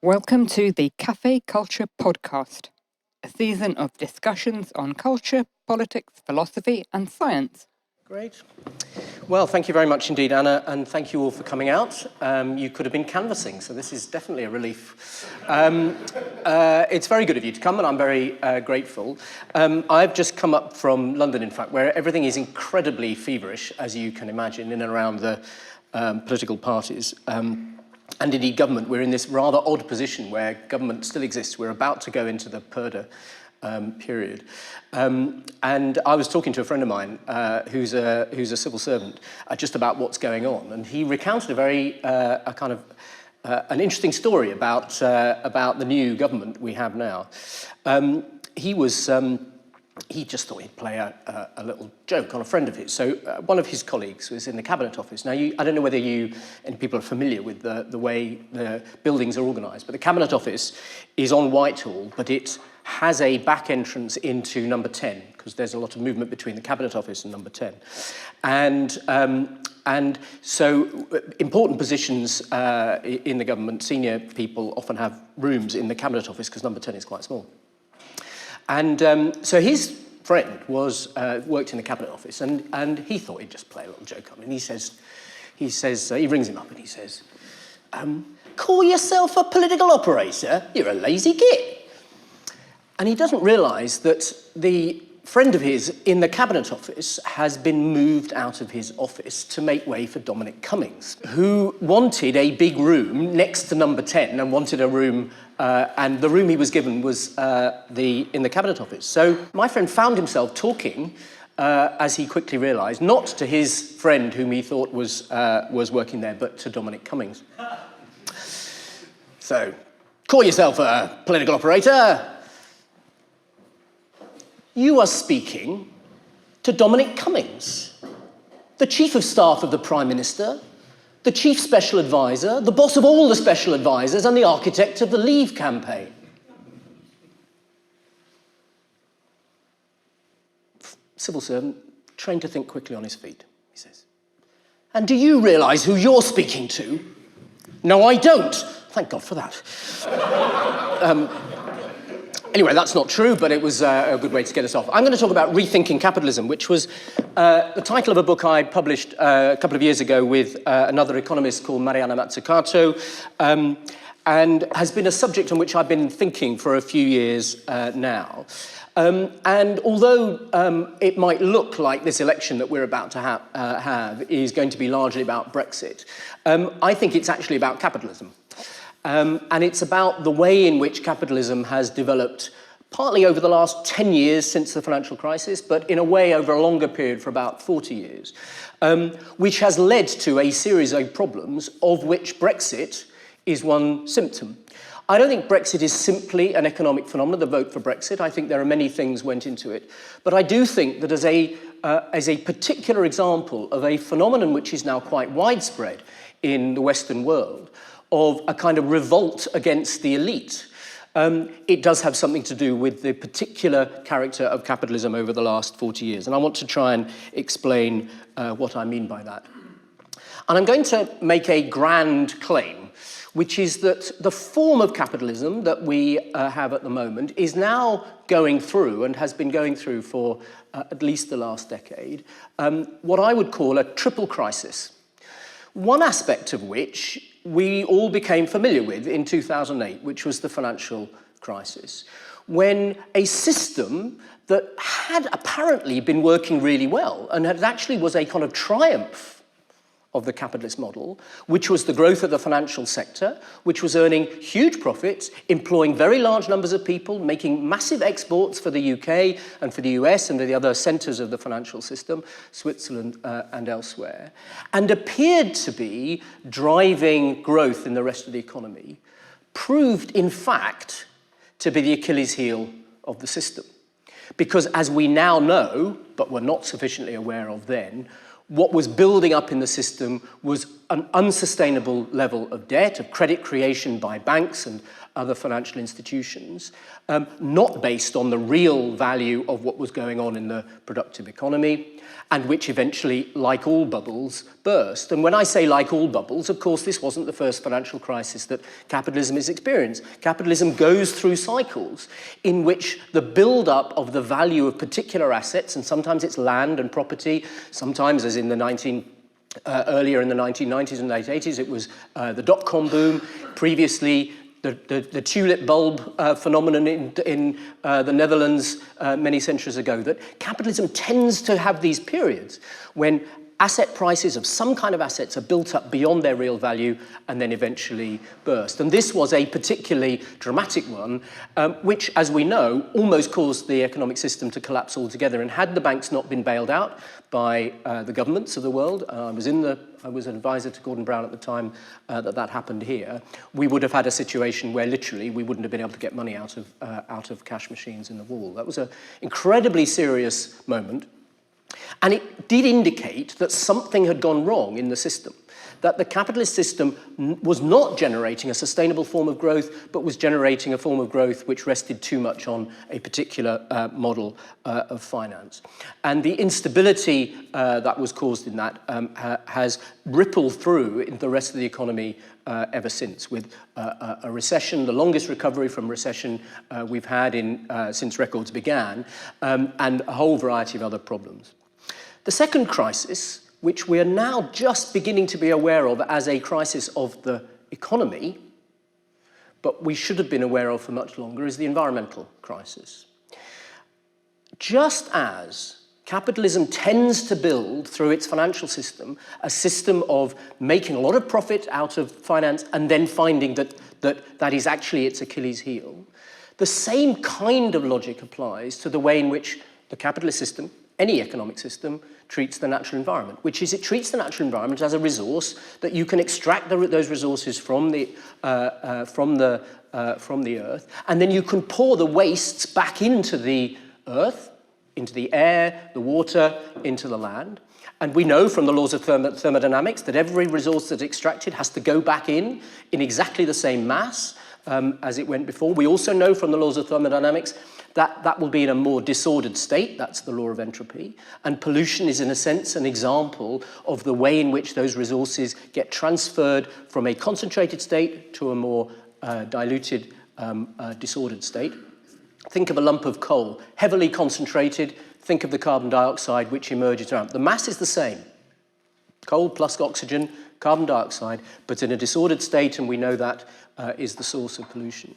Welcome to the Cafe Culture Podcast, a season of discussions on culture, politics, philosophy and science. Great. Well, thank you very much indeed, Anna, and thank you all for coming out. You could have been canvassing, so this is definitely a relief. It's very good of you to come, and I'm very grateful. I've just come up from London, in fact, where everything is incredibly feverish, as you can imagine, in and around the political parties. And indeed government. We're in this rather odd position where government still exists. We're about to go into the purdah period. And I was talking to a friend of mine who's a civil servant just about what's going on. And he recounted a very, an interesting story about the new government we have now. He just thought he'd play a little joke on a friend of his. So one of his colleagues was in the Cabinet Office. Now, I don't know whether any people are familiar with the way the buildings are organised, but the Cabinet Office is on Whitehall, but it has a back entrance into number 10, because there's a lot of movement between the Cabinet Office and number 10. And so important positions in the government, senior people often have rooms in the Cabinet Office because number 10 is quite small. And so his friend worked in the Cabinet Office, and he thought he'd just play a little joke on him. And he rings him up and he says, "Call yourself a political operator? You're a lazy git." And he doesn't realise that the friend of his in the Cabinet Office has been moved out of his office to make way for Dominic Cummings, who wanted a big room next to number 10 and wanted a room, and the room he was given was in the Cabinet Office. So my friend found himself talking, as he quickly realised, not to his friend whom he thought was working there, but to Dominic Cummings. So, call yourself a political operator. You are speaking to Dominic Cummings, the Chief of Staff of the Prime Minister, the Chief Special Advisor, the boss of all the Special Advisors, and the architect of the Leave campaign. Civil servant, trained to think quickly on his feet, he says. "And do you realise who you're speaking to?" "No, I don't." Thank God for that. Anyway, that's not true, but it was a good way to get us off. I'm going to talk about Rethinking Capitalism, which was the title of a book I published a couple of years ago with another economist called Mariana Mazzucato, and has been a subject on which I've been thinking for a few years now. And although it might look like this election that we're about to have is going to be largely about Brexit, I think it's actually about capitalism. And it's about the way in which capitalism has developed partly over the last 10 years since the financial crisis, but in a way over a longer period for about 40 years, which has led to a series of problems of which Brexit is one symptom. I don't think Brexit is simply an economic phenomenon, the vote for Brexit. I think there are many things went into it. But I do think that as a particular example of a phenomenon which is now quite widespread in the Western world, of a kind of revolt against the elite, it does have something to do with the particular character of capitalism over the last 40 years. And I want to try and explain what I mean by that. And I'm going to make a grand claim, which is that the form of capitalism that we have at the moment is now going through, and has been going through for at least the last decade, what I would call a triple crisis. One aspect of which we all became familiar with in 2008, which was the financial crisis, when a system that had apparently been working really well and had actually was a kind of triumph of the capitalist model, which was the growth of the financial sector, which was earning huge profits, employing very large numbers of people, making massive exports for the UK and for the US and the other centres of the financial system, Switzerland and elsewhere, and appeared to be driving growth in the rest of the economy, proved in fact to be the Achilles heel of the system. Because as we now know, but were not sufficiently aware of then, what was building up in the system was an unsustainable level of debt, of credit creation by banks and other financial institutions, not based on the real value of what was going on in the productive economy, and which eventually, like all bubbles, burst. And when I say like all bubbles, of course, this wasn't the first financial crisis that capitalism has experienced. Capitalism goes through cycles in which the build-up of the value of particular assets, and sometimes it's land and property, sometimes, as in the earlier in the 1990s and late 80s, it was the dot-com boom. Previously, the tulip bulb phenomenon in the Netherlands many centuries ago, that capitalism tends to have these periods when asset prices of some kind of assets are built up beyond their real value and then eventually burst. And this was a particularly dramatic one, which, as we know, almost caused the economic system to collapse altogether. And had the banks not been bailed out by the governments of the world, I was an advisor to Gordon Brown at the time that happened here, we would have had a situation where literally we wouldn't have been able to get money out of cash machines in the wall. That was an incredibly serious moment. And it did indicate that something had gone wrong in the system, that the capitalist system was not generating a sustainable form of growth, but was generating a form of growth which rested too much on a particular model of finance. And the instability that was caused in that has rippled through into the rest of the economy ever since, with a recession, the longest recovery from recession we've had since records began, and a whole variety of other problems. The second crisis, which we are now just beginning to be aware of as a crisis of the economy, but we should have been aware of for much longer, is the environmental crisis. Just as capitalism tends to build through its financial system a system of making a lot of profit out of finance and then finding that is actually its Achilles heel, the same kind of logic applies to the way in which the capitalist system, any economic system, treats the natural environment, which is it treats the natural environment as a resource that you can extract those resources from the earth, and then you can pour the wastes back into the earth, into the air, the water, into the land. And we know from the laws of thermodynamics that every resource that's extracted has to go back in exactly the same mass as it went before. We also know from the laws of thermodynamics that will be in a more disordered state. That's the law of entropy. And pollution is, in a sense, an example of the way in which those resources get transferred from a concentrated state to a more diluted, disordered state. Think of a lump of coal, heavily concentrated. Think of the carbon dioxide which emerges around. The mass is the same. Coal plus oxygen, carbon dioxide, but in a disordered state, and we know that is the source of pollution.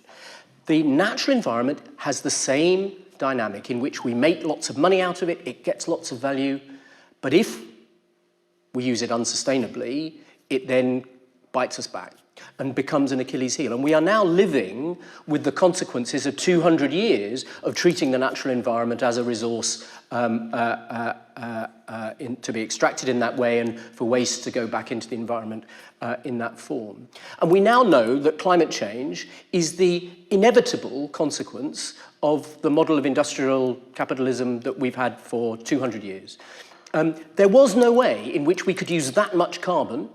The natural environment has the same dynamic in which we make lots of money out of it, it gets lots of value, but if we use it unsustainably, it then bites us back and becomes an Achilles heel. And we are now living with the consequences of 200 years of treating the natural environment as a resource to be extracted in that way and for waste to go back into the environment in that form. And we now know that climate change is the inevitable consequence of the model of industrial capitalism that we've had for 200 years. There was no way in which we could use that much carbon,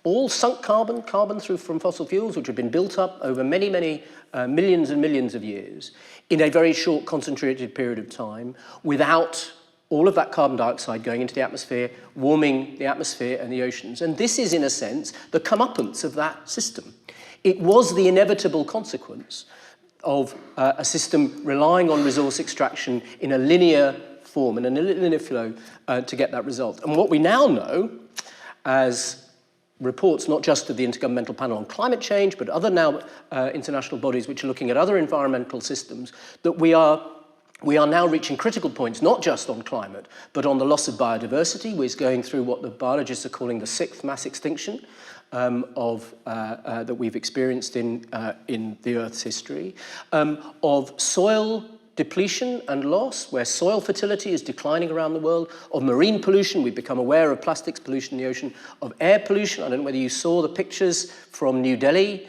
all sunk carbon from fossil fuels, which have been built up over many, many millions and millions of years, in a very short, concentrated period of time, without all of that carbon dioxide going into the atmosphere, warming the atmosphere and the oceans. And this is, in a sense, the comeuppance of that system. It was the inevitable consequence of a system relying on resource extraction in a linear form, in a linear flow, to get that result. And what we now know, as reports not just of the Intergovernmental Panel on Climate Change, but other now international bodies which are looking at other environmental systems, that we are now reaching critical points, not just on climate, but on the loss of biodiversity. We're going through what the biologists are calling the 6th mass extinction that we've experienced in the Earth's history, of soil depletion and loss, where soil fertility is declining around the world, of marine pollution, we've become aware of plastics pollution in the ocean, of air pollution. I don't know whether you saw the pictures from New Delhi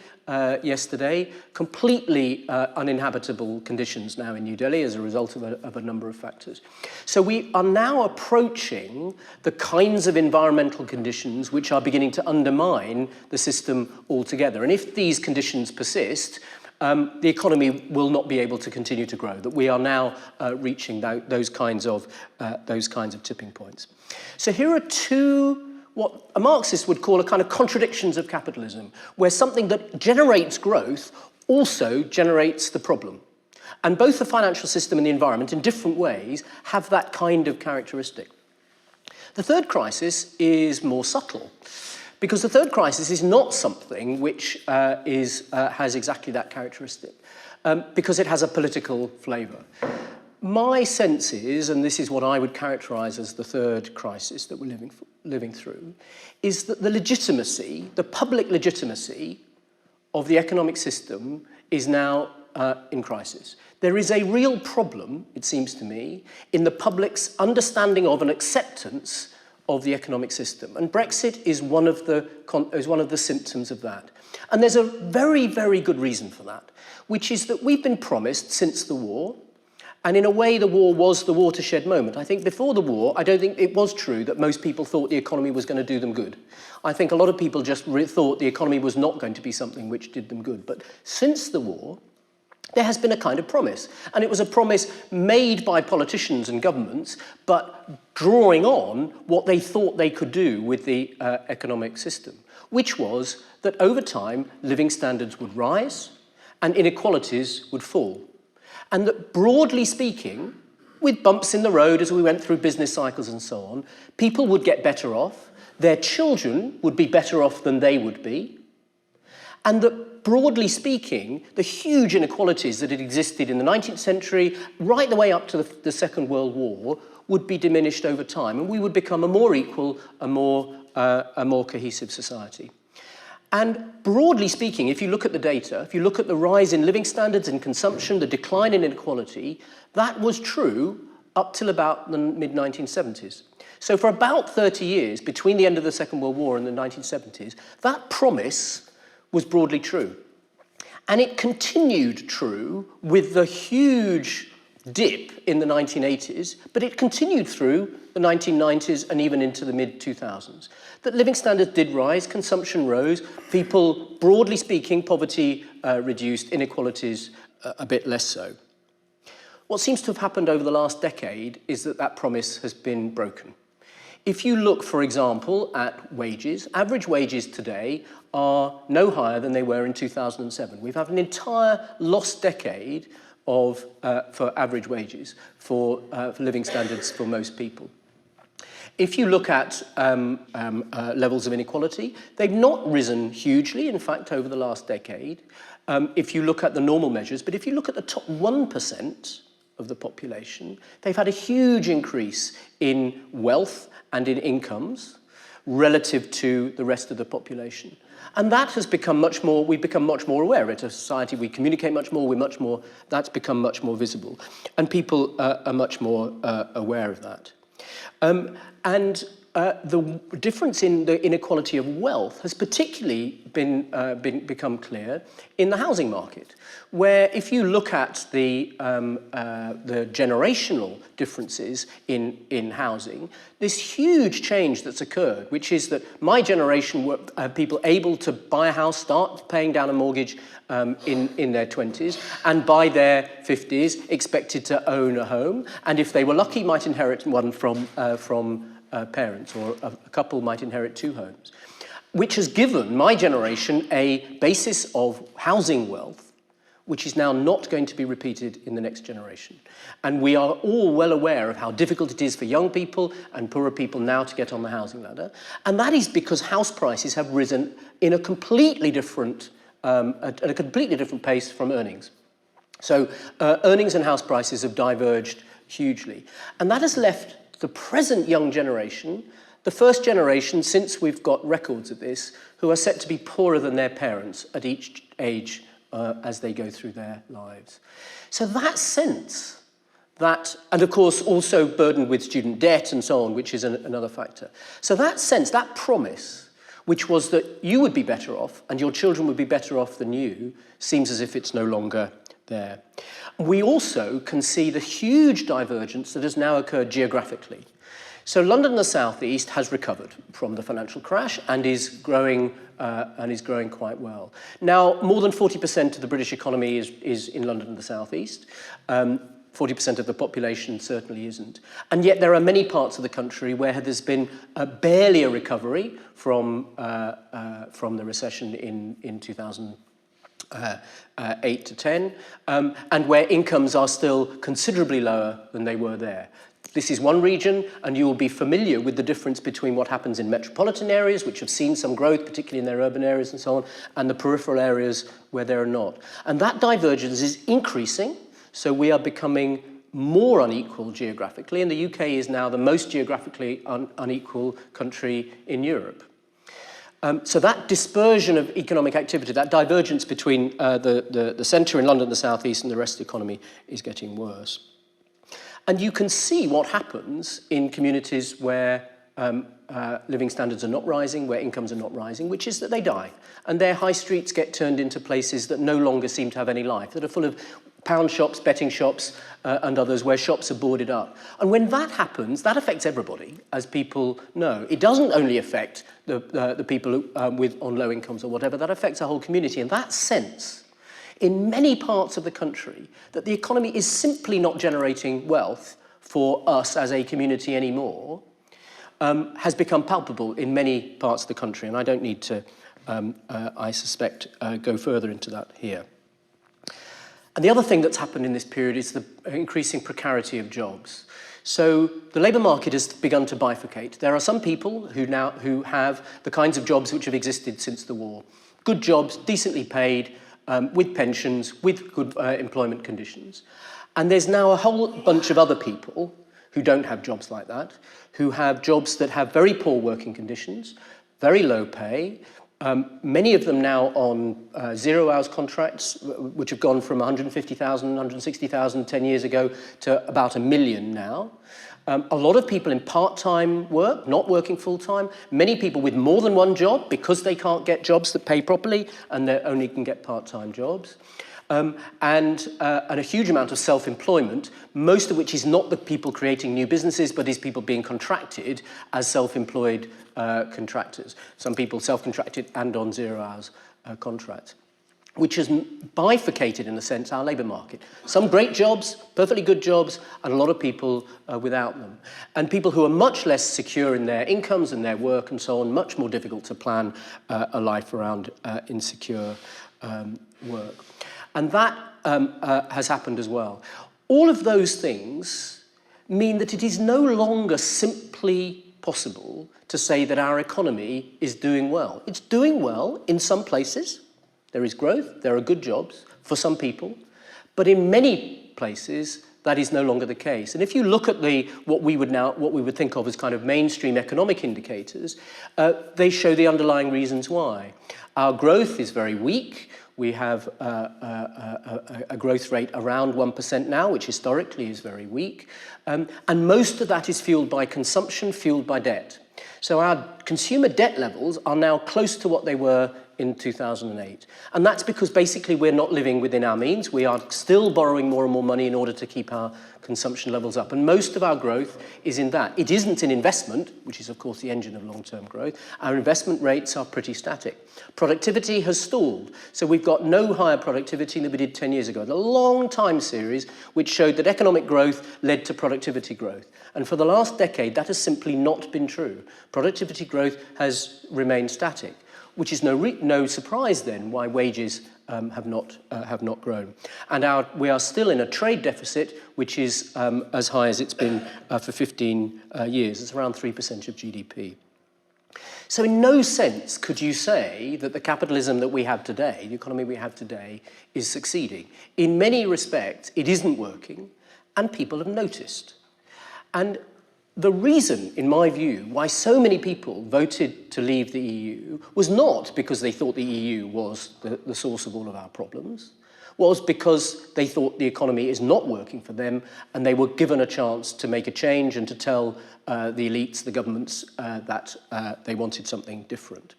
yesterday, completely uninhabitable conditions now in New Delhi as a result of a number of factors. So we are now approaching the kinds of environmental conditions which are beginning to undermine the system altogether. And if these conditions persist, the economy will not be able to continue to grow, that we are now reaching those kinds of tipping points. So here are two, what a Marxist would call a kind of contradictions of capitalism, where something that generates growth also generates the problem. And both the financial system and the environment, in different ways, have that kind of characteristic. The third crisis is more subtle, because the third crisis is not something which has exactly that characteristic, because it has a political flavour. My sense is, and this is what I would characterise as the third crisis that we're living through, is that the legitimacy, the public legitimacy of the economic system is now in crisis. There is a real problem, it seems to me, in the public's understanding of and acceptance of the economic system. And Brexit is one of the symptoms of that. And there's a very, very good reason for that, which is that we've been promised since the war, and in a way the war was the watershed moment. I think before the war, I don't think it was true that most people thought the economy was going to do them good. I think a lot of people just thought the economy was not going to be something which did them good. But since the war, there has been a kind of promise. And it was a promise made by politicians and governments, but drawing on what they thought they could do with the economic system, which was that over time, living standards would rise and inequalities would fall. And that broadly speaking, with bumps in the road as we went through business cycles and so on, people would get better off, their children would be better off than they would be, and that broadly speaking, the huge inequalities that had existed in the 19th century, right the way up to the Second World War, would be diminished over time, and we would become a more equal, a more cohesive society. And broadly speaking, if you look at the data, if you look at the rise in living standards and consumption, the decline in inequality, that was true up till about the mid-1970s. So for about 30 years, between the end of the Second World War and the 1970s, that promise was broadly true. And it continued true with the huge dip in the 1980s, but it continued through the 1990s and even into the mid-2000s. That living standards did rise, consumption rose, people, broadly speaking, poverty reduced, inequalities a bit less so. What seems to have happened over the last decade is that that promise has been broken. If you look, for example, at wages, average wages today are no higher than they were in 2007. We've had an entire lost decade for average wages, for living standards for most people. If you look at levels of inequality, they've not risen hugely, in fact, over the last decade, if you look at the normal measures. But if you look at the top 1% of the population, they've had a huge increase in wealth and in incomes relative to the rest of the population. And that has become much more, we've become much more aware of it. As a society, we communicate much more, that's become much more visible. And people are much more aware of that. The difference in the inequality of wealth has particularly become clear in the housing market, where if you look at the generational differences in housing, this huge change that's occurred, which is that my generation were people able to buy a house, start paying down a mortgage in their 20s, and by their 50s expected to own a home, and if they were lucky might inherit one from parents, or a couple might inherit two homes, which has given my generation a basis of housing wealth which is now not going to be repeated in the next generation. And we are all well aware of how difficult it is for young people and poorer people now to get on the housing ladder. And that is because house prices have risen in a completely different, at a completely different pace from earnings. So earnings and house prices have diverged hugely. And that has left the present young generation, the first generation since we've got records of this, who are set to be poorer than their parents at each age as they go through their lives. So that sense that, and of course also burdened with student debt and so on, which is another factor. So that sense, that promise, which was that you would be better off and your children would be better off than you, seems as if it's no longer there. We also can see the huge divergence that has now occurred geographically. So London and the South East has recovered from the financial crash and is growing quite well. Now, more than 40% of the British economy is in London and the South East. 40% of the population certainly isn't. And yet there are many parts of the country where there's been barely a recovery from the recession in 2008 to 10, and where incomes are still considerably lower than they were there. This is one region, and you will be familiar with the difference between what happens in metropolitan areas, which have seen some growth, particularly in their urban areas and so on, and the peripheral areas where there are not. And that divergence is increasing, so we are becoming more unequal geographically, and the UK is now the most geographically unequal country in Europe. So that dispersion of economic activity, that divergence between the centre in London, the South East, and the rest of the economy is getting worse. And you can see what happens in communities where living standards are not rising, where incomes are not rising, which is that they die. And their high streets get turned into places that no longer seem to have any life, that are full of pound shops, betting shops, and others where shops are boarded up. And when that happens, that affects everybody, as people know. It doesn't only affect the people on low incomes or whatever, that affects a whole community. And that sense, in many parts of the country, that the economy is simply not generating wealth for us as a community anymore, has become palpable in many parts of the country. And I don't need to, I suspect, go further into that here. And the other thing that's happened in this period is the increasing precarity of jobs. So the labour market has begun to bifurcate. There are some people who have the kinds of jobs which have existed since the war. Good jobs, decently paid, with pensions, with good employment conditions. And there's now a whole bunch of other people who don't have jobs like that, who have jobs that have very poor working conditions, very low pay, many of them now on 0 hours contracts, which have gone from 150,000, 160,000 10 years ago to about 1 million now. A lot of people in part-time work, not working full-time. Many people with more than one job because they can't get jobs that pay properly and they only can get part-time jobs. And a huge amount of self-employment, most of which is not the people creating new businesses, but is people being contracted as self-employed contractors. Some people self-contracted and on 0 hours contracts, which has bifurcated, in a sense, our labour market. Some great jobs, perfectly good jobs, and a lot of people without them. And people who are much less secure in their incomes and their work and so on, much more difficult to plan a life around insecure work. And that has happened as well. All of those things mean that it is no longer simply possible to say that our economy is doing well. It's doing well in some places. There is growth, there are good jobs for some people, but in many places that is no longer the case. And if you look at what we would think of as kind of mainstream economic indicators, they show the underlying reasons why. Our growth is very weak. We have a growth rate around 1% now, which historically is very weak. And most of that is fueled by consumption, fueled by debt. So our consumer debt levels are now close to what they were in 2008. And that's because basically we're not living within our means. We are still borrowing more and more money in order to keep our consumption levels up. And most of our growth is in that. It isn't in investment, which is of course the engine of long-term growth. Our investment rates are pretty static. Productivity has stalled. So we've got no higher productivity than we did 10 years ago. A long time series which showed that economic growth led to productivity growth. And for the last decade, that has simply not been true. Productivity growth has remained static, which is no surprise then why wages have not grown. And we are still in a trade deficit, which is as high as it's been for 15 years. It's around 3% of GDP. So in no sense could you say that the capitalism that we have today, the economy we have today, is succeeding. In many respects, it isn't working, and people have noticed. And the reason, in my view, why so many people voted to leave the EU was not because they thought the EU was the source of all of our problems, was because they thought the economy is not working for them and they were given a chance to make a change and to tell the elites, the governments, that they wanted something different.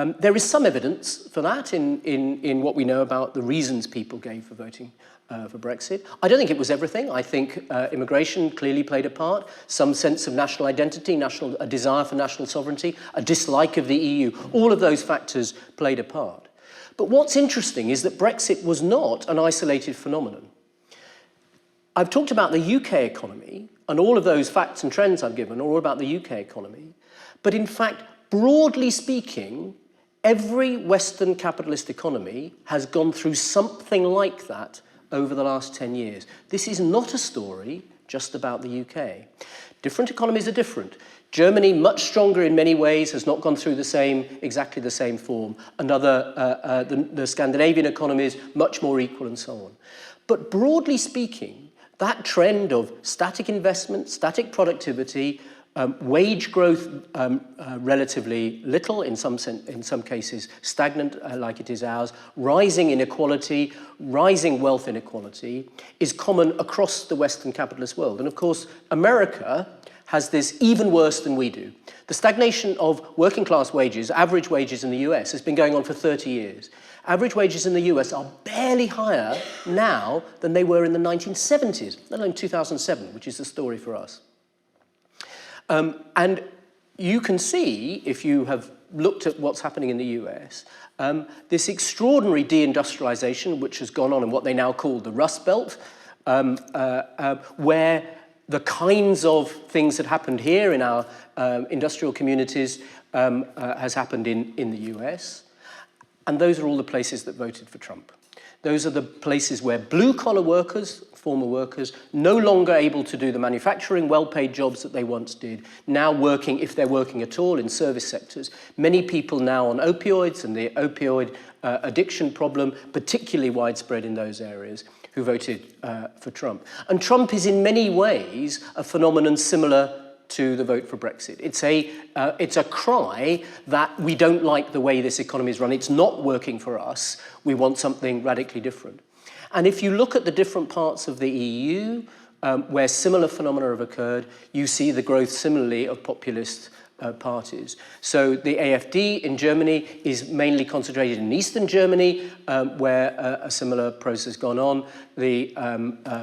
There is some evidence for that in what we know about the reasons people gave for voting for Brexit. I don't think it was everything. I think immigration clearly played a part, some sense of national identity, a desire for national sovereignty, a dislike of the EU. All of those factors played a part. But what's interesting is that Brexit was not an isolated phenomenon. I've talked about the UK economy, and all of those facts and trends I've given are all about the UK economy. But in fact, broadly speaking, every Western capitalist economy has gone through something like that over the last 10 years. This is not a story just about the UK. Different economies are different. Germany, much stronger in many ways, has not gone through exactly the same form. The Scandinavian economies, much more equal and so on. But broadly speaking, that trend of static investment, static productivity, wage growth relatively little, in some cases stagnant like it is ours, rising inequality, rising wealth inequality is common across the Western capitalist world. And of course, America has this even worse than we do. The stagnation of working class wages, average wages in the US, has been going on for 30 years. Average wages in the US are barely higher now than they were in the 1970s, let alone 2007, which is the story for us. And you can see, if you have looked at what's happening in the US, this extraordinary deindustrialization, which has gone on in what they now call the Rust Belt, where the kinds of things that happened here in our industrial communities has happened in the US. And those are all the places that voted for Trump. Those are the places where blue-collar workers, former workers, no longer able to do the manufacturing, well-paid jobs that they once did, now working, if they're working at all, in service sectors. Many people now on opioids and the opioid addiction problem, particularly widespread in those areas, who voted for Trump. And Trump is in many ways a phenomenon similar to the vote for Brexit. It's a cry that we don't like the way this economy is run. It's not working for us. We want something radically different. And if you look at the different parts of the EU where similar phenomena have occurred, you see the growth similarly of populist parties. So the AfD in Germany is mainly concentrated in Eastern Germany, where a similar process has gone on. The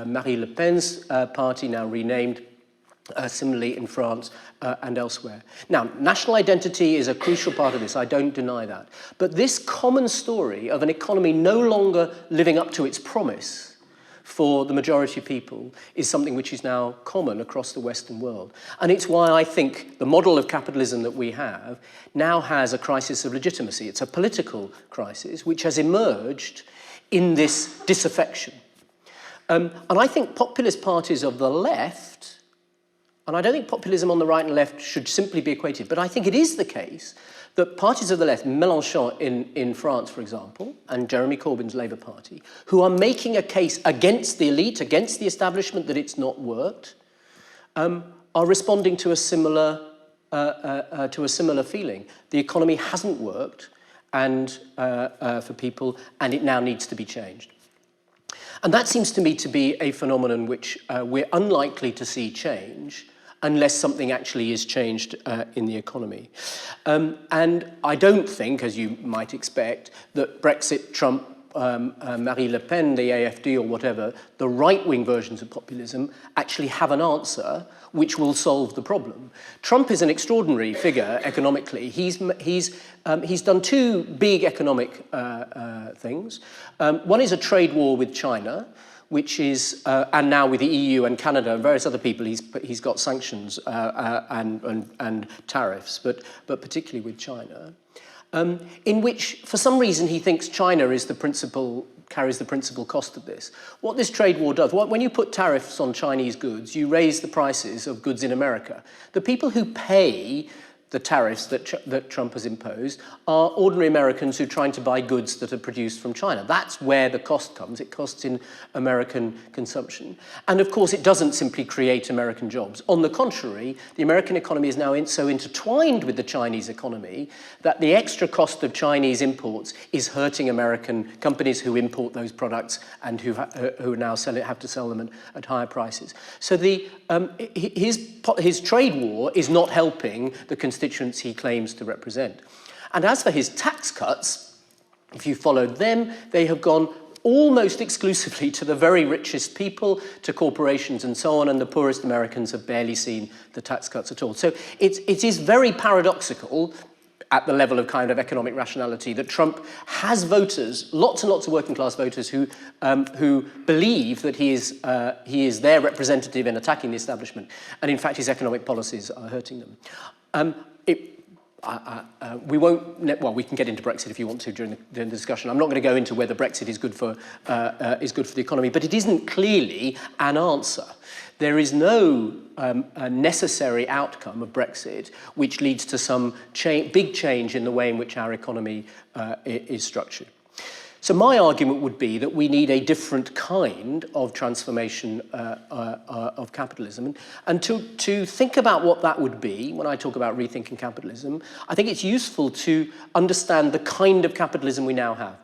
Marine Le Pen's party, now renamed, similarly in France and elsewhere. Now, national identity is a crucial part of this, I don't deny that. But this common story of an economy no longer living up to its promise for the majority of people is something which is now common across the Western world. And it's why I think the model of capitalism that we have now has a crisis of legitimacy. It's a political crisis which has emerged in this disaffection. And I think populist parties of the left, and I don't think populism on the right and left should simply be equated, but I think it is the case that parties of the left, Mélenchon in France, for example, and Jeremy Corbyn's Labour Party, who are making a case against the elite, against the establishment that it's not worked, are responding to a similar feeling. The economy hasn't worked and for people, and it now needs to be changed. And that seems to me to be a phenomenon which we're unlikely to see change unless something actually is changed in the economy. And I don't think, as you might expect, that Brexit, Trump, Marine Le Pen, the AfD or whatever, the right-wing versions of populism actually have an answer which will solve the problem. Trump is an extraordinary figure economically. He's done two big economic things. One is a trade war with China, which is, and now with the EU and Canada and various other people, he's got sanctions and tariffs, but particularly with China, in which, for some reason, he thinks China is carries the principal cost of this. What this trade war does, when you put tariffs on Chinese goods, you raise the prices of goods in America. The people who pay the tariffs that Trump has imposed are ordinary Americans who are trying to buy goods that are produced from China. That's where the cost comes. It costs in American consumption. And of course, it doesn't simply create American jobs. On the contrary, the American economy is now so intertwined with the Chinese economy that the extra cost of Chinese imports is hurting American companies who import those products and who now have to sell them at higher prices. So his trade war is not helping the constituents he claims to represent. And as for his tax cuts, if you followed them, they have gone almost exclusively to the very richest people, to corporations and so on, and the poorest Americans have barely seen the tax cuts at all. So it is very paradoxical at the level of kind of economic rationality that Trump has voters, lots and lots of working class voters who believe that he is their representative in attacking the establishment, and in fact his economic policies are hurting them. We won't. Well, we can get into Brexit if you want to during the discussion. I'm not going to go into whether Brexit is good for the economy, but it isn't clearly an answer. There is no necessary outcome of Brexit which leads to some big change in the way in which our economy is structured. So my argument would be that we need a different kind of transformation of capitalism. And to think about what that would be, when I talk about rethinking capitalism, I think it's useful to understand the kind of capitalism we now have.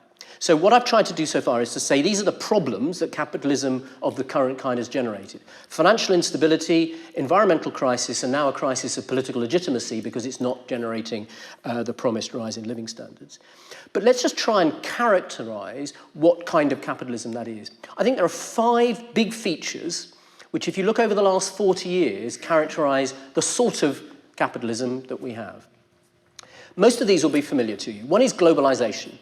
So what I've tried to do so far is to say these are the problems that capitalism of the current kind has generated. Financial instability, environmental crisis, and now a crisis of political legitimacy because it's not generating the promised rise in living standards. But let's just try and characterize what kind of capitalism that is. I think there are 5 big features which, if you look over the last 40 years, characterize the sort of capitalism that we have. Most of these will be familiar to you. One is globalization.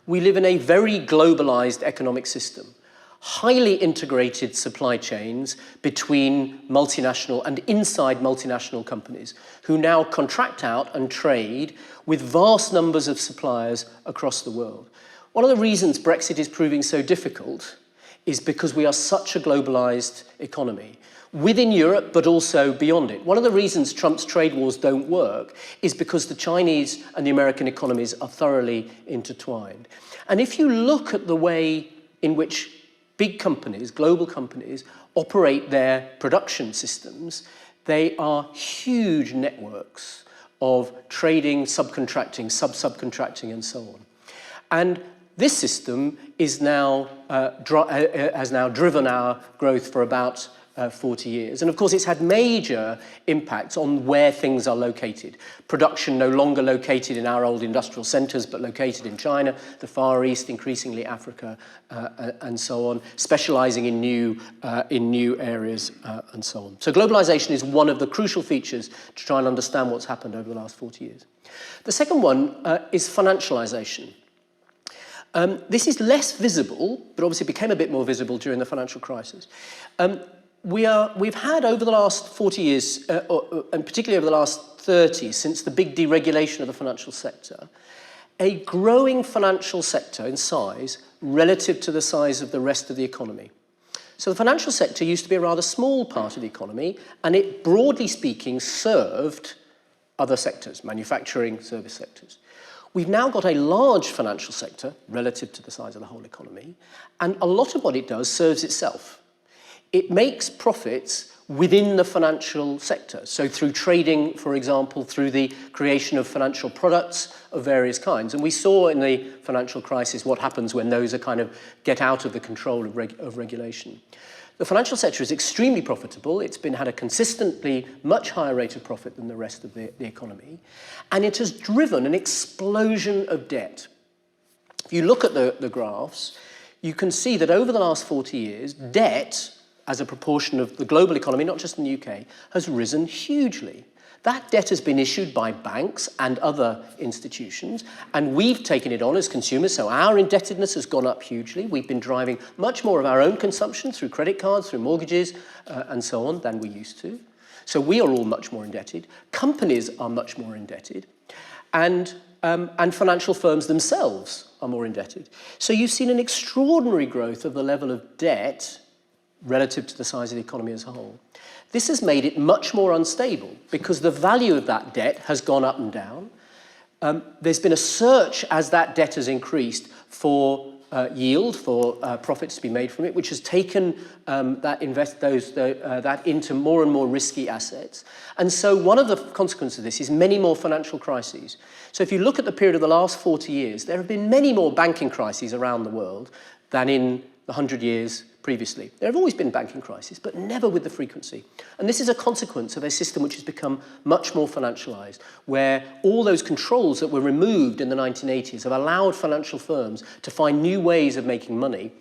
We live in a very globalized economic system, highly integrated supply chains between multinational and inside multinational companies who now contract out and trade with vast numbers of suppliers across the world. One of the reasons Brexit is proving so difficult is because we are such a globalized economy within Europe, but also beyond it. One of the reasons Trump's trade wars don't work is because the Chinese and the American economies are thoroughly intertwined. And if you look at the way in which big companies, global companies, operate their production systems, they are huge networks of trading, subcontracting, sub-subcontracting, and so on. And this system is now, has now driven our growth for about 40 years. And of course, it's had major impacts on where things are located. Production no longer located in our old industrial centers, but located in China, the Far East, increasingly Africa, and so on, specializing in new areas, and so on. So globalization is one of the crucial features to try and understand what's happened over the last 40 years. The second one is financialization. This is less visible, but obviously became a bit more visible during the financial crisis. We've had over the last 40 years, and particularly over the last 30, since the big deregulation of the financial sector, a growing financial sector in size relative to the size of the rest of the economy. So the financial sector used to be a rather small part of the economy, and it, broadly speaking, served other sectors, manufacturing, service sectors. We've now got a large financial sector relative to the size of the whole economy, and a lot of what it does serves itself. It makes profits within the financial sector. So through trading, for example, through the creation of financial products of various kinds. And we saw in the financial crisis what happens when those are kind of get out of the control of regulation. The financial sector is extremely profitable. It's had a consistently much higher rate of profit than the rest of the economy. And it has driven an explosion of debt. If you look at the graphs, you can see that over the last 40 years, debt as a proportion of the global economy, not just in the UK, has risen hugely. That debt has been issued by banks and other institutions, and we've taken it on as consumers, so our indebtedness has gone up hugely. We've been driving much more of our own consumption through credit cards, through mortgages, and so on than we used to. So we are all much more indebted. Companies are much more indebted, and financial firms themselves are more indebted. So you've seen an extraordinary growth of the level of debt relative to the size of the economy as a whole. This has made it much more unstable because the value of that debt has gone up and down. There's been a search as that debt has increased for yield, for profits to be made from it, which has taken that into more and more risky assets. And so one of the consequences of this is many more financial crises. So if you look at the period of the last 40 years, there have been many more banking crises around the world than in the 100 years previously. There have always been banking crises, but never with the frequency. And this is a consequence of a system which has become much more financialized, where all those controls that were removed in the 1980s have allowed financial firms to find new ways of making money,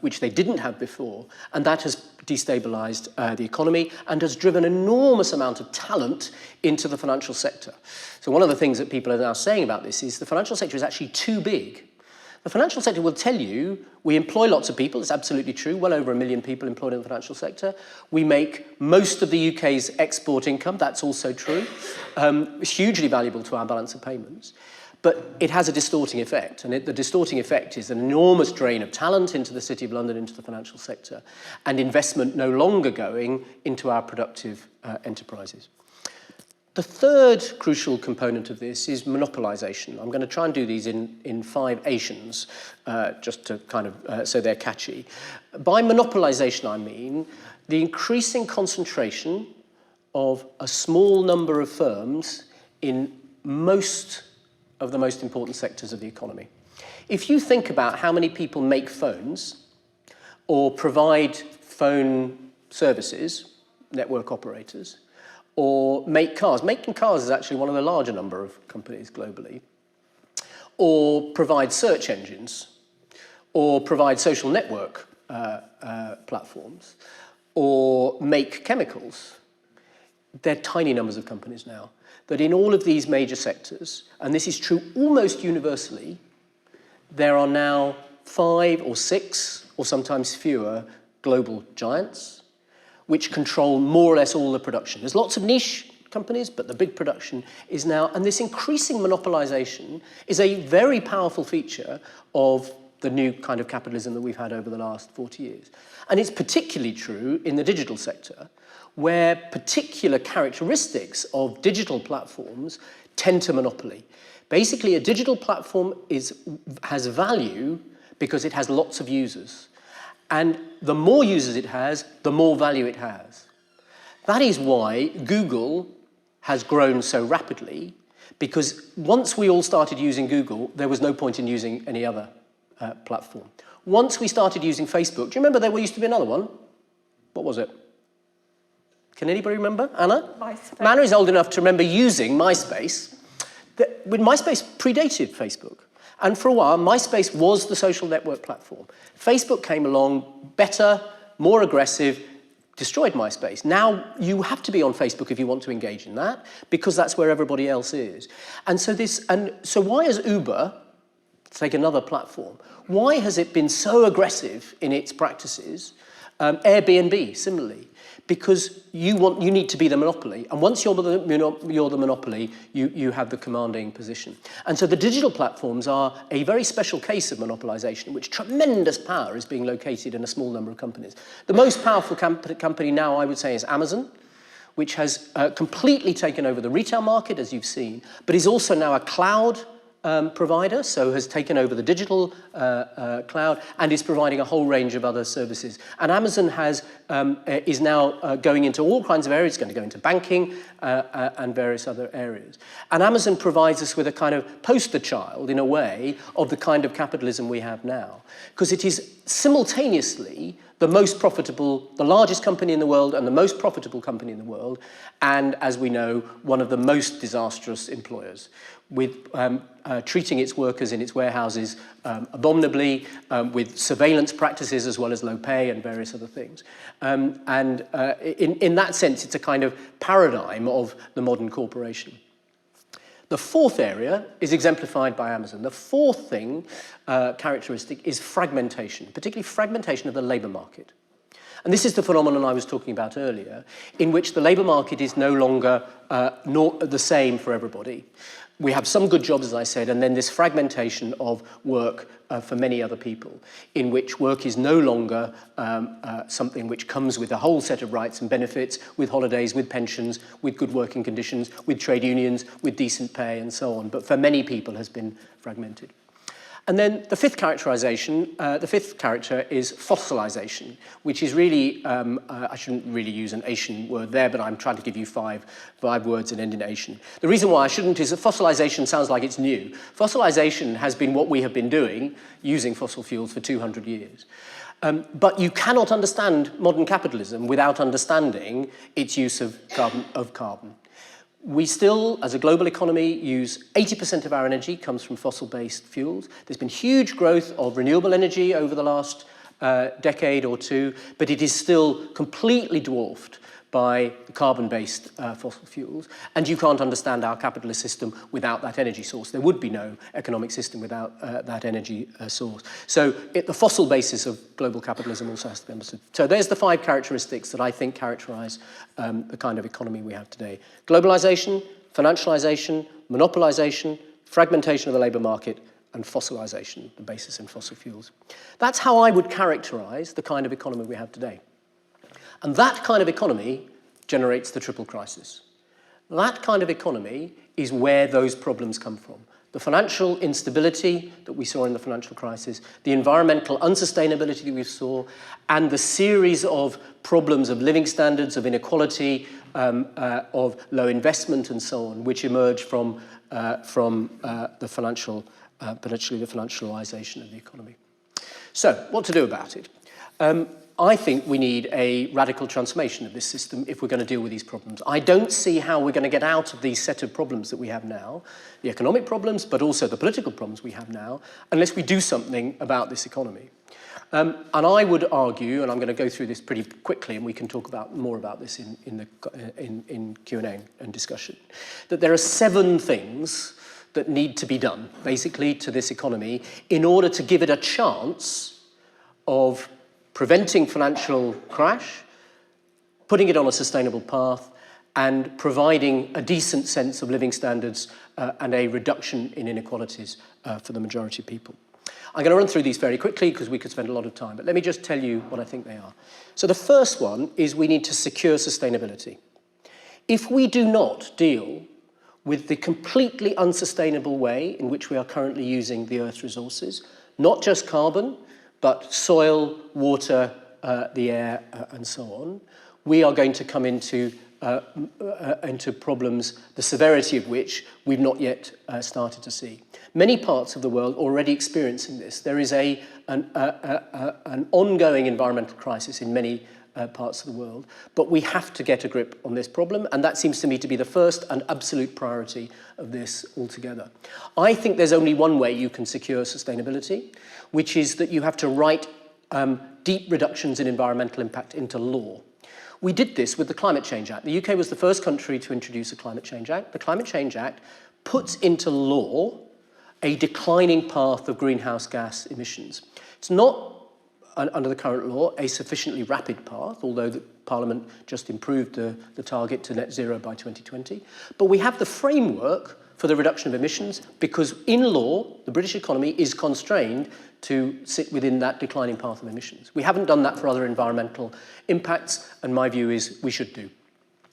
which they didn't have before, and that has destabilized the economy and has driven an enormous amount of talent into the financial sector. So one of the things that people are now saying about this is the financial sector is actually too big. The financial sector will tell you we employ lots of people. It's absolutely true. Well over 1 million people employed in the financial sector. We make most of the UK's export income. That's also true. It's hugely valuable to our balance of payments. But it has a distorting effect. And the distorting effect is an enormous drain of talent into the City of London, into the financial sector, and investment no longer going into our productive enterprises. The third crucial component of this is monopolization. I'm going to try and do these in 5 Asians, just to kind of, so they're catchy. By monopolization, I mean the increasing concentration of a small number of firms in most of the most important sectors of the economy. If you think about how many people make phones or provide phone services, network operators, or make cars. Making cars is actually one of the larger number of companies globally. Or provide search engines, or provide social network platforms, or make chemicals. They're tiny numbers of companies now. That in all of these major sectors, and this is true almost universally, there are now 5 or 6, or sometimes fewer, global giants, which control more or less all the production. There's lots of niche companies, but the big production is now, and this increasing monopolization is a very powerful feature of the new kind of capitalism that we've had over the last 40 years. And it's particularly true in the digital sector, where particular characteristics of digital platforms tend to monopoly. Basically, a digital platform has value because it has lots of users. And the more users it has, the more value it has. That is why Google has grown so rapidly, because once we all started using Google, there was no point in using any other platform. Once we started using Facebook, do you remember there used to be another one? What was it? Can anybody remember? Anna? MySpace. Anna is old enough to remember using MySpace. When MySpace predated Facebook. And for a while, MySpace was the social network platform. Facebook came along, better, more aggressive, destroyed MySpace. Now you have to be on Facebook if you want to engage in that, because that's where everybody else is. And so why has Uber, to take another platform, why has it been so aggressive in its practices? Airbnb, similarly. Because you need to be the monopoly. And once you're the monopoly, you have the commanding position. And so the digital platforms are a very special case of monopolization, in which tremendous power is being located in a small number of companies. The most powerful company now, I would say, is Amazon, which has completely taken over the retail market, as you've seen, but is also now a cloud provider, so has taken over the digital cloud and is providing a whole range of other services. And Amazon is now going into all kinds of areas. It's going to go into banking and various other areas. And Amazon provides us with a kind of poster child, in a way, of the kind of capitalism we have now. Because it is simultaneously the most profitable, the largest company in the world and the most profitable company in the world, and, as we know, one of the most disastrous employers, with treating its workers in its warehouses abominably, with surveillance practices as well as low pay and various other things. In that sense, it's a kind of paradigm of the modern corporation. The fourth area is exemplified by Amazon. The fourth characteristic is fragmentation, particularly fragmentation of the labour market. And this is the phenomenon I was talking about earlier, in which the labour market is no longer the same for everybody. We have some good jobs, as I said, and then this fragmentation of work for many other people, in which work is no longer something which comes with a whole set of rights and benefits, with holidays, with pensions, with good working conditions, with trade unions, with decent pay, and so on, but for many people has been fragmented. And then the fifth characterization, the fifth character is fossilization, which is really, I shouldn't really use an Asian word there, but I'm trying to give you five words that end in Asian. The reason why I shouldn't is that fossilization sounds like it's new. Fossilization has been what we have been doing, using fossil fuels for 200 years. But you cannot understand modern capitalism without understanding its use of carbon. We still, as a global economy, use 80% of our energy comes from fossil-based fuels. There's been huge growth of renewable energy over the last decade or two, but it is still completely dwarfed by the carbon-based fossil fuels. And you can't understand our capitalist system without that energy source. There would be no economic system without that energy source. So the fossil basis of global capitalism also has to be understood. So there's the five characteristics that I think characterize the kind of economy we have today. Globalization, financialization, monopolization, fragmentation of the labor market, and fossilization, the basis in fossil fuels. That's how I would characterize the kind of economy we have today. And that kind of economy generates the triple crisis. That kind of economy is where those problems come from. The financial instability that we saw in the financial crisis, the environmental unsustainability that we saw, and the series of problems of living standards, of inequality, of low investment and so on, which emerge from the financial, potentially the financialization of the economy. So, what to do about it? I think we need a radical transformation of this system if we're going to deal with these problems. I don't see how we're going to get out of these set of problems that we have now, the economic problems, but also the political problems we have now, unless we do something about this economy. And I would argue, and I'm going to go through this pretty quickly, and we can talk more about this in Q&A and discussion, that there are 7 things that need to be done, basically, to this economy in order to give it a chance of preventing financial crash, putting it on a sustainable path, and providing a decent sense of living standards and a reduction in inequalities for the majority of people. I'm going to run through these very quickly because we could spend a lot of time, but let me just tell you what I think they are. So the first one is we need to secure sustainability. If we do not deal with the completely unsustainable way in which we are currently using the Earth's resources, not just carbon, but soil, water, the air, and so on, we are going to come into problems, the severity of which we've not yet started to see. Many parts of the world already experiencing this. There is an ongoing environmental crisis in many parts of the world, but we have to get a grip on this problem, and that seems to me to be the first and absolute priority of this altogether. I think there's only one way you can secure sustainability, which is that you have to write deep reductions in environmental impact into law. We did this with the Climate Change Act. The UK was the first country to introduce a Climate Change Act. The Climate Change Act puts into law a declining path of greenhouse gas emissions. It's not, under the current law, a sufficiently rapid path, although the Parliament just improved the target to net zero by 2020. But we have the framework for the reduction of emissions because in law, the British economy is constrained to sit within that declining path of emissions. We haven't done that for other environmental impacts, and my view is we should do.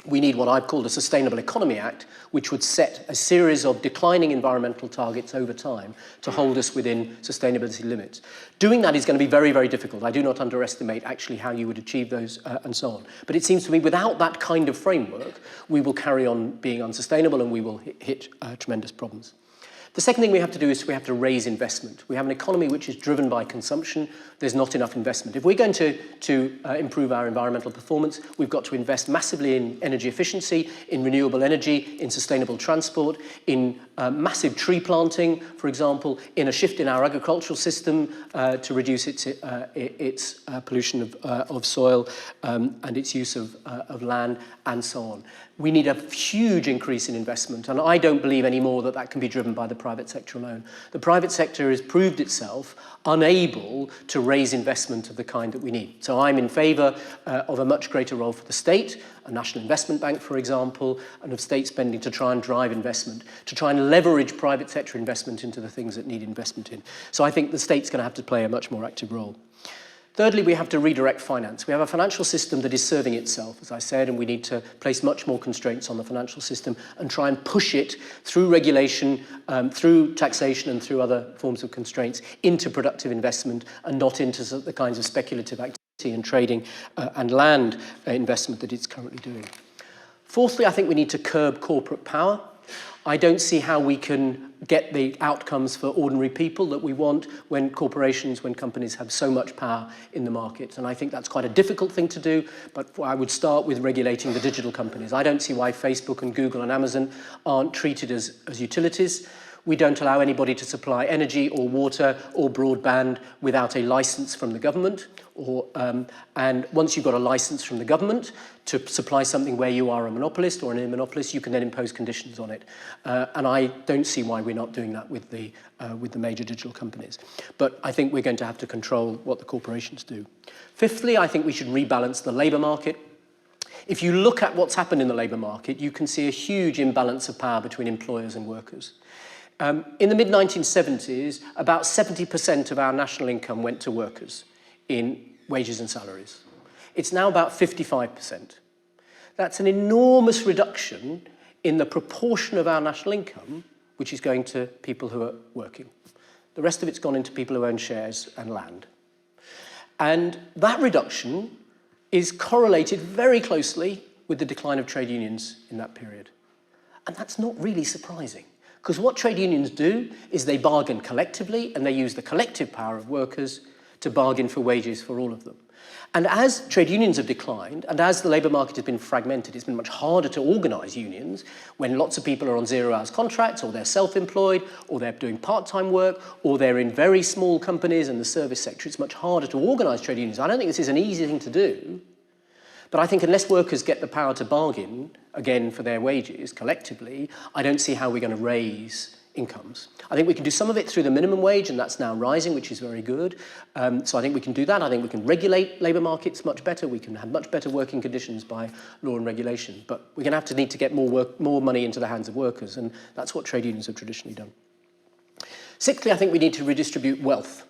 We need what I've called a Sustainable Economy Act, which would set a series of declining environmental targets over time to hold us within sustainability limits. Doing that is going to be very, very difficult. I do not underestimate actually how you would achieve those and so on. But it seems to me without that kind of framework, we will carry on being unsustainable and we will hit tremendous problems. The second thing we have to do is we have to raise investment. We have an economy which is driven by consumption. There's not enough investment. If we're going to improve our environmental performance, we've got to invest massively in energy efficiency, in renewable energy, in sustainable transport, in massive tree planting, for example, in a shift in our agricultural system to reduce its pollution of soil and its use of land, and so on. We need a huge increase in investment, and I don't believe anymore that can be driven by the private sector alone. The private sector has proved itself unable to raise investment of the kind that we need. So I'm in favour of a much greater role for the state, a national investment bank, for example, and of state spending to try and drive investment, to try and leverage private sector investment into the things that need investment in. So I think the state's going to have to play a much more active role. Thirdly, we have to redirect finance. We have a financial system that is serving itself, as I said, and we need to place much more constraints on the financial system and try and push it through regulation, through taxation and through other forms of constraints into productive investment and not into the kinds of speculative activity and trading and land investment that it's currently doing. Fourthly, I think we need to curb corporate power. I don't see how we can get the outcomes for ordinary people that we want when corporations, when companies have so much power in the market. And I think that's quite a difficult thing to do, but I would start with regulating the digital companies. I don't see why Facebook and Google and Amazon aren't treated as utilities. We don't allow anybody to supply energy or water or broadband without a license from the government. And once you've got a license from the government to supply something where you are a monopolist or an monopolist, you can then impose conditions on it. And I don't see why we're not doing that with the major digital companies. But I think we're going to have to control what the corporations do. Fifthly, I think we should rebalance the labour market. If you look at what's happened in the labour market, you can see a huge imbalance of power between employers and workers. In the mid-1970s, about 70% of our national income went to workers in wages and salaries. It's now about 55%. That's an enormous reduction in the proportion of our national income which is going to people who are working. The rest of it's gone into people who own shares and land. And that reduction is correlated very closely with the decline of trade unions in that period. And that's not really surprising. Because what trade unions do is they bargain collectively and they use the collective power of workers to bargain for wages for all of them. And as trade unions have declined and as the labour market has been fragmented, it's been much harder to organise unions when lots of people are on 0 hours contracts or they're self-employed or they're doing part-time work or they're in very small companies in the service sector. It's much harder to organise trade unions. I don't think this is an easy thing to do. But I think unless workers get the power to bargain, again, for their wages collectively, I don't see how we're going to raise incomes. I think we can do some of it through the minimum wage, and that's now rising, which is very good. So I think we can do that. I think we can regulate labour markets much better. We can have much better working conditions by law and regulation. But we're going to need to get more money into the hands of workers, and that's what trade unions have traditionally done. Sixthly, I think we need to redistribute wealth.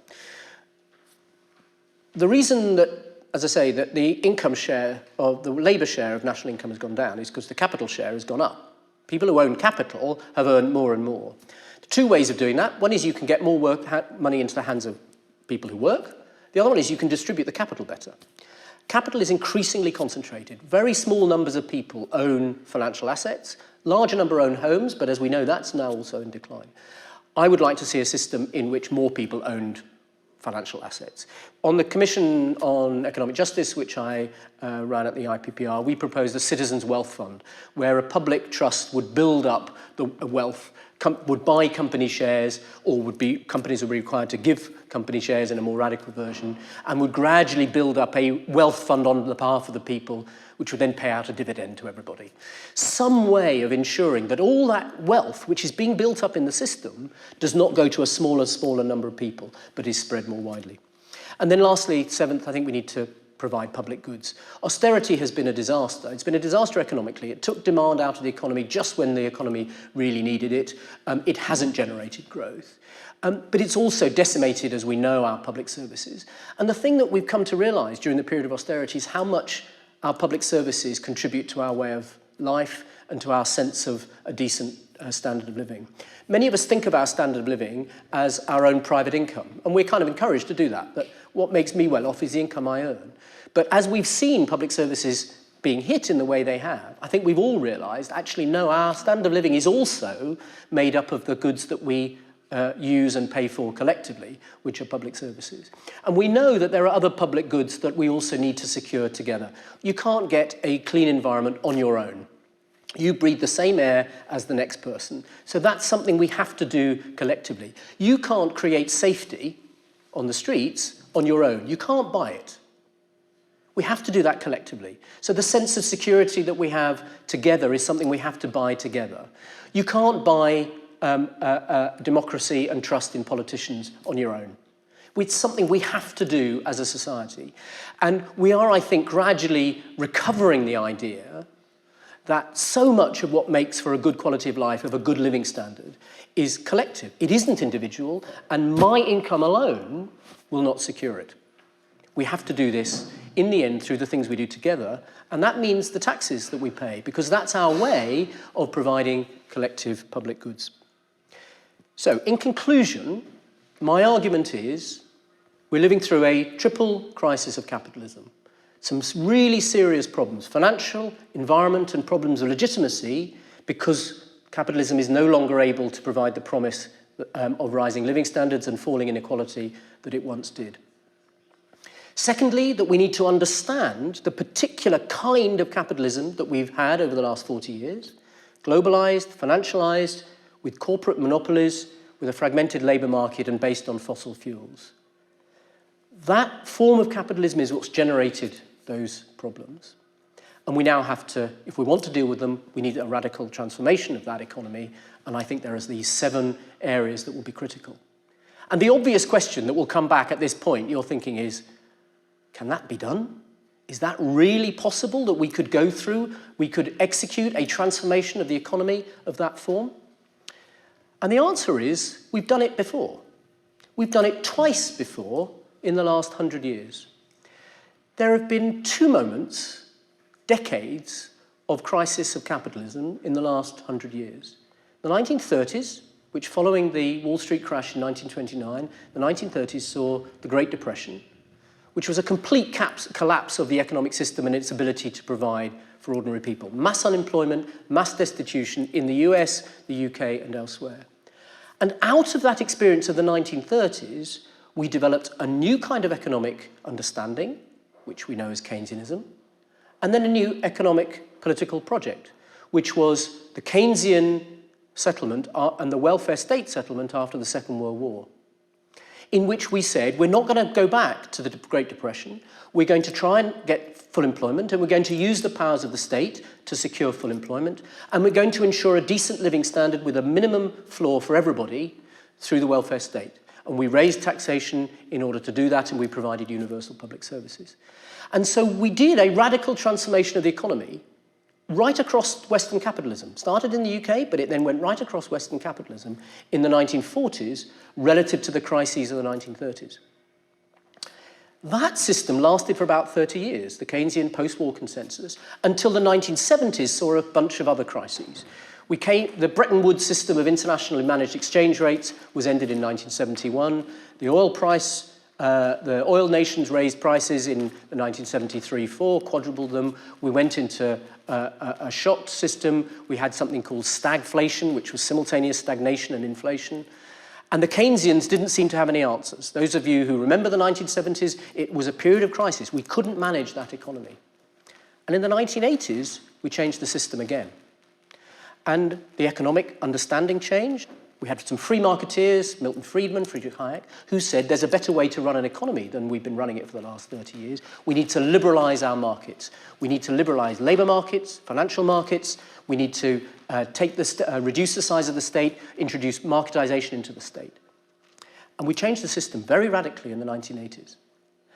The reason that, as I say, that the income share of the labour share of national income has gone down is because the capital share has gone up. People who own capital have earned more and more. Two ways of doing that. One is you can get more money into the hands of people who work. The other one is you can distribute the capital better. Capital is increasingly concentrated. Very small numbers of people own financial assets. Larger number own homes, but as we know, that's now also in decline. I would like to see a system in which more people owned financial assets. On the Commission on Economic Justice, which I ran at the IPPR, we proposed a citizens' wealth fund, where a public trust would build up the wealth, would buy company shares, or companies would be required to give company shares in a more radical version, and would gradually build up a wealth fund on behalf of the people, which would then pay out a dividend to everybody. Some way of ensuring that all that wealth, which is being built up in the system, does not go to a smaller number of people, but is spread more widely. And then lastly, seventh, I think we need to provide public goods. Austerity has been a disaster. It's been a disaster economically. It took demand out of the economy just when the economy really needed it. It hasn't generated growth. But it's also decimated, as we know, our public services. And the thing that we've come to realise during the period of austerity is how much our public services contribute to our way of life and to our sense of a decent standard of living. Many of us think of our standard of living as our own private income, and we're kind of encouraged to do that, that what makes me well off is the income I earn. But as we've seen public services being hit in the way they have, I think we've all realised, actually, no, our standard of living is also made up of the goods that we use and pay for collectively, which are public services. And we know that there are other public goods that we also need to secure together. You can't get a clean environment on your own. You breathe the same air as the next person. So that's something we have to do collectively. You can't create safety on the streets on your own. You can't buy it. We have to do that collectively. So the sense of security that we have together is something we have to buy together. You can't buy democracy and trust in politicians on your own. It's something we have to do as a society. And we are, I think, gradually recovering the idea that so much of what makes for a good quality of life, of a good living standard, is collective. It isn't individual, and my income alone will not secure it. We have to do this, in the end, through the things we do together, and that means the taxes that we pay, because that's our way of providing collective public goods. So, in conclusion, my argument is we're living through a triple crisis of capitalism. Some really serious problems, financial, environment, and problems of legitimacy, because capitalism is no longer able to provide the promise of rising living standards and falling inequality that it once did. Secondly, that we need to understand the particular kind of capitalism that we've had over the last 40 years, globalized, financialized, with corporate monopolies, with a fragmented labour market and based on fossil fuels. That form of capitalism is what's generated those problems. And we now have to, if we want to deal with them, we need a radical transformation of that economy. And I think there are these 7 areas that will be critical. And the obvious question that will come back at this point, you're thinking is, can that be done? Is that really possible that we could go through, we could execute a transformation of the economy of that form? And the answer is, we've done it before. We've done it twice before in the last 100 years. There have been 2 moments, decades, of crisis of capitalism in the last 100 years. The 1930s, which following the Wall Street crash in 1929, the 1930s saw the Great Depression, which was a complete collapse of the economic system and its ability to provide for ordinary people. Mass unemployment, mass destitution in the US, the UK, and elsewhere. And out of that experience of the 1930s, we developed a new kind of economic understanding, which we know as Keynesianism, and then a new economic political project, which was the Keynesian settlement and the welfare state settlement after the Second World War, in which we said, we're not going to go back to the Great Depression, we're going to try and get full employment, and we're going to use the powers of the state to secure full employment, and we're going to ensure a decent living standard with a minimum floor for everybody through the welfare state. And we raised taxation in order to do that, and we provided universal public services. And so we did a radical transformation of the economy right across Western capitalism. Started in the UK, but it then went right across Western capitalism in the 1940s relative to the crises of the 1930s. That system lasted for about 30 years, the Keynesian post-war consensus, until the 1970s saw a bunch of other crises. The Bretton Woods system of internationally managed exchange rates was ended in 1971. The oil nations raised prices in the 1973-4, quadrupled them. We went into a shock system. We had something called stagflation, which was simultaneous stagnation and inflation. And the Keynesians didn't seem to have any answers. Those of you who remember the 1970s, it was a period of crisis. We couldn't manage that economy. And in the 1980s, we changed the system again. And the economic understanding changed. We had some free marketeers, Milton Friedman, Friedrich Hayek, who said there's a better way to run an economy than we've been running it for the last 30 years. We need to liberalize our markets. We need to liberalize labor markets, financial markets. We need to reduce the size of the state, introduce marketization into the state. And we changed the system very radically in the 1980s.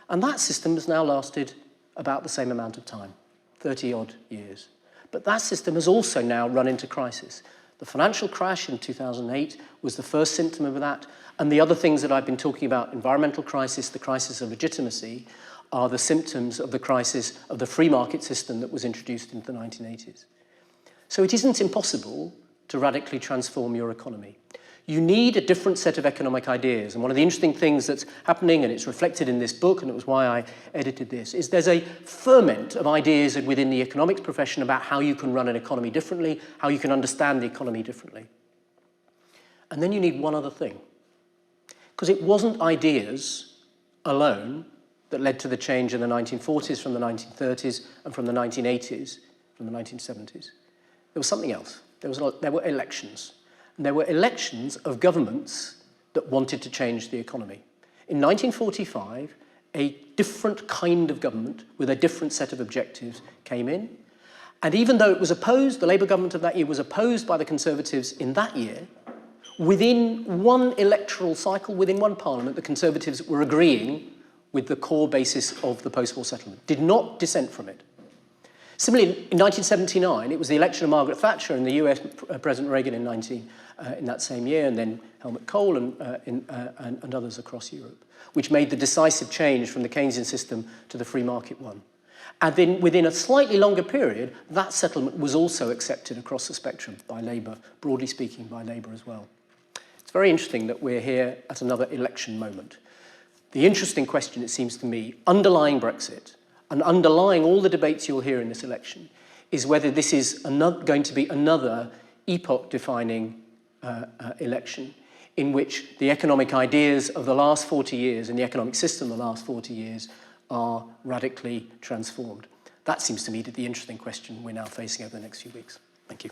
And that system has now lasted about the same amount of time, 30-odd years. But that system has also now run into crisis. The financial crash in 2008 was the first symptom of that, and the other things that I've been talking about, environmental crisis, the crisis of legitimacy, are the symptoms of the crisis of the free market system that was introduced into the 1980s. So it isn't impossible to radically transform your economy. You need a different set of economic ideas. And one of the interesting things that's happening, and it's reflected in this book, and it was why I edited this, is there's a ferment of ideas within the economics profession about how you can run an economy differently, how you can understand the economy differently. And then you need one other thing. Because it wasn't ideas alone that led to the change in the 1940s, from the 1930s, and from the 1980s, from the 1970s. There was something else. There were elections. And there were elections of governments that wanted to change the economy. In 1945, a different kind of government with a different set of objectives came in. And even though it was opposed, the Labour government of that year was opposed by the Conservatives in that year, within one electoral cycle, within one parliament, the Conservatives were agreeing with the core basis of the post-war settlement, did not dissent from it. Similarly, in 1979, it was the election of Margaret Thatcher and the US President Reagan in that same year, and then Helmut Kohl and others across Europe, which made the decisive change from the Keynesian system to the free market one. And then within a slightly longer period, that settlement was also accepted across the spectrum by Labour, broadly speaking, by Labour as well. It's very interesting that we're here at another election moment. The interesting question, it seems to me, underlying Brexit and underlying all the debates you'll hear in this election, is whether this is going to be another epoch-defining election in which the economic ideas of the last 40 years and the economic system of the last 40 years are radically transformed. That seems to me to be the interesting question we're now facing over the next few weeks. Thank you.